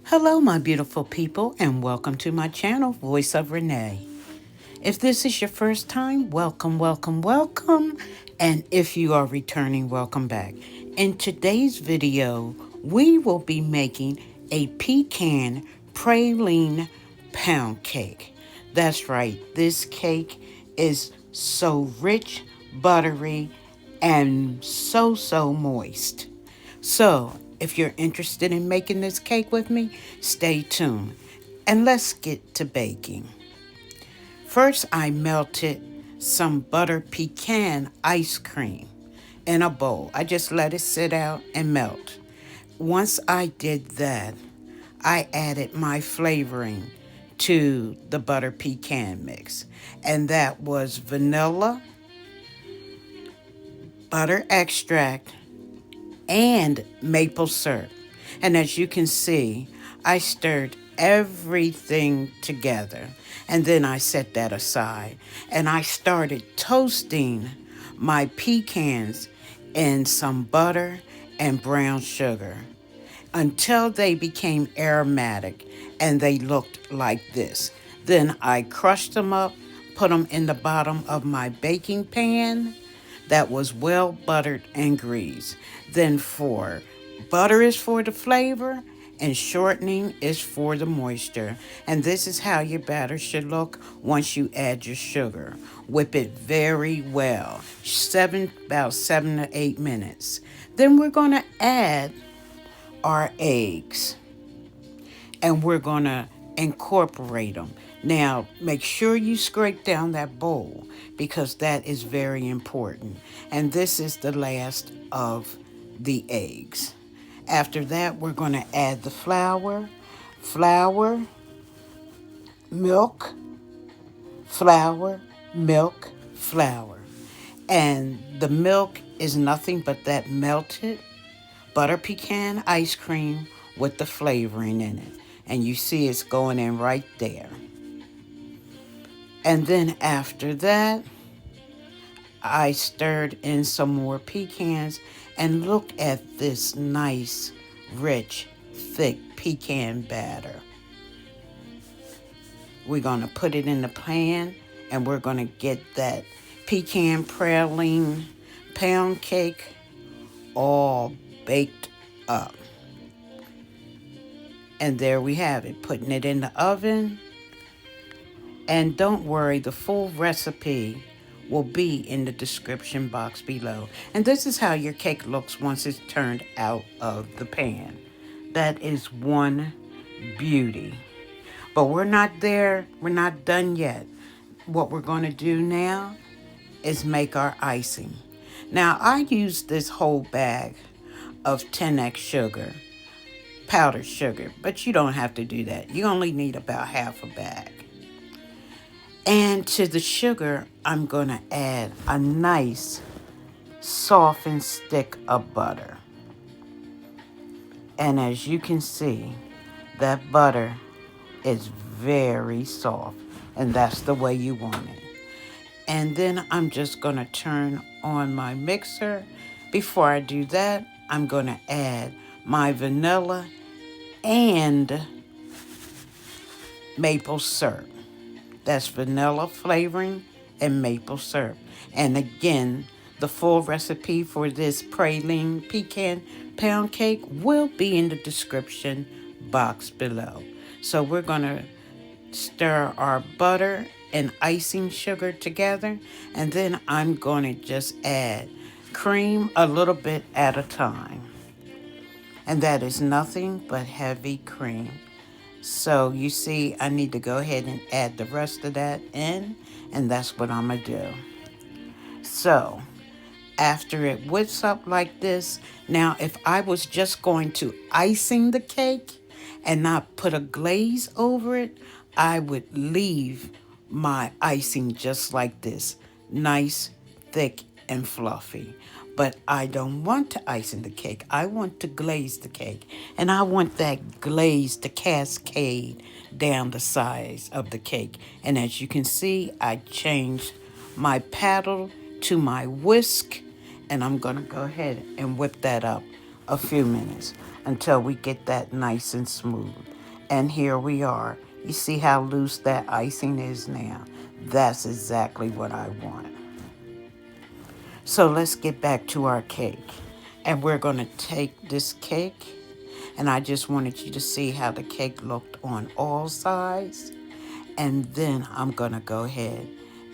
Hello, my beautiful people, and welcome to my channel, Voice of Renee. If this is your first time, welcome, welcome, welcome. And if you are returning, welcome back. In today's video, we will be making a pecan praline pound cake. That's right, this cake is so rich, buttery, and so moist. So, if you're interested in making this cake with me, stay tuned and let's get to baking. First, I melted some butter pecan ice cream in a bowl. I just let it sit out and melt. Once I did that, I added my flavoring to the butter pecan mix, and that was vanilla, butter extract, and maple syrup. And as you can see, I stirred everything together. And then I set that aside. And I started toasting my pecans in some butter and brown sugar until they became aromatic and they looked like this. Then I crushed them up, put them in the bottom of my baking pan that was well buttered and greased. Then for butter is for the flavor and shortening is for the moisture. And this is how your batter should look once you add your sugar. Whip it very well, about 7 to 8 minutes. Then we're going to add our eggs and we're going to incorporate them. Now, make sure you scrape down that bowl because that is very important. And this is the last of the eggs. After that, we're going to add the flour, milk, flour, milk, flour. And the milk is nothing but that melted butter pecan ice cream with the flavoring in it. And you see it's going in right there. And then after that, I stirred in some more pecans and look at this nice, rich, thick pecan batter. We're going to put it in the pan and we're going to get that pecan praline pound cake all baked up. And there we have it, putting it in the oven. And don't worry, the full recipe will be in the description box below. And this is how your cake looks once it's turned out of the pan. That is one beauty. But we're not there. We're not done yet. What we're going to do now is make our icing. Now, I used this whole bag of 10x sugar, powdered sugar, but you don't have to do that. You only need about half a bag. And to the sugar, I'm going to add a nice softened stick of butter. And as you can see, that butter is very soft, and that's the way you want it. And then I'm just going to turn on my mixer. Before I do that, I'm going to add my vanilla and maple syrup. That's vanilla flavoring and maple syrup. And again, the full recipe for this praline pecan pound cake will be in the description box below. So we're going to stir our butter and icing sugar together. And then I'm going to just add cream a little bit at a time. And that is nothing but heavy cream. So you see, I need to go ahead and add the rest of that in, and that's what I'm going to do. So after it whips up like this, now if I was just going to icing the cake and not put a glaze over it, I would leave my icing just like this, nice, thick, and fluffy. But I don't want to icing the cake. I want to glaze the cake. And I want that glaze to cascade down the sides of the cake. And as you can see, I changed my paddle to my whisk. And I'm going to go ahead and whip that up a few minutes until we get that nice and smooth. And here we are. You see how loose that icing is now? That's exactly what I want. So let's get back to our cake. And we're going to take this cake, and I just wanted you to see how the cake looked on all sides. And then I'm going to go ahead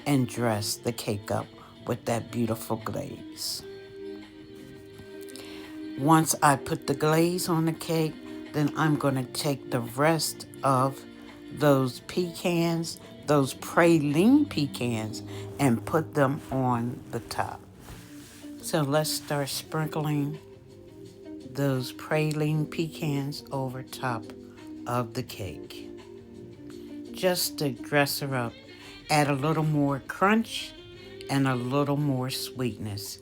and dress the cake up with that beautiful glaze. Once I put the glaze on the cake, then I'm going to take the rest of those pecans, those praline pecans, and put them on the top. So let's start sprinkling those praline pecans over top of the cake. Just to dress her up, add a little more crunch and a little more sweetness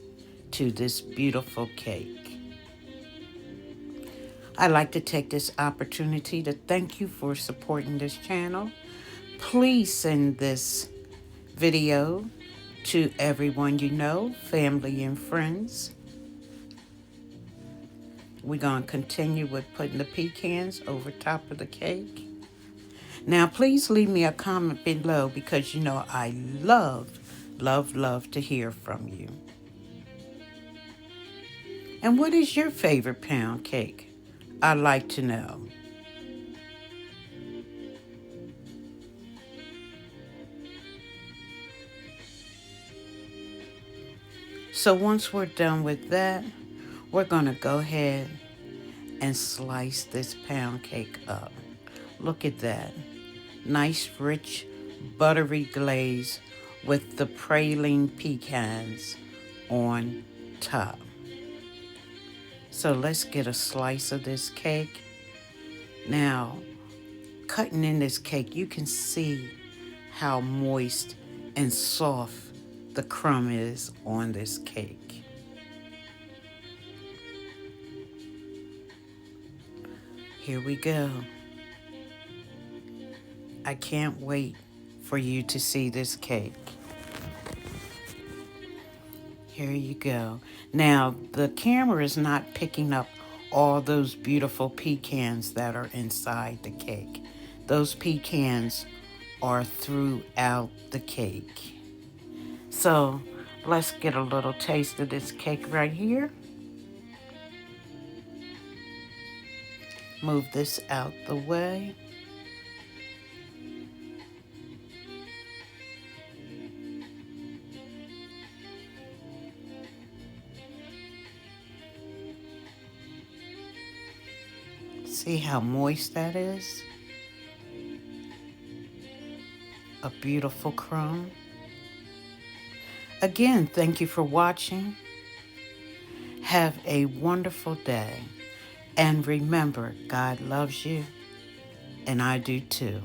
to this beautiful cake. I'd like to take this opportunity to thank you for supporting this channel. Please send this video to everyone you know, family and friends. We're going to continue with putting the pecans over top of the cake. Now, please leave me a comment below because you know I love to hear from you. And what is your favorite pound cake? I'd like to know. So once we're done with that, we're going to go ahead and slice this pound cake up. Look at that. Nice, rich, buttery glaze with the praline pecans on top. So let's get a slice of this cake. Now, cutting in this cake, you can see how moist and soft the crumb is on this cake. Here we go. I can't wait for you to see this cake. Here you go. Now, the camera is not picking up all those beautiful pecans that are inside the cake. Those pecans are throughout the cake. So, let's get a little taste of this cake right here. Move this out the way. See how moist that is? A beautiful crumb. Again, thank you for watching. Have a wonderful day. And remember, God loves you, and I do too.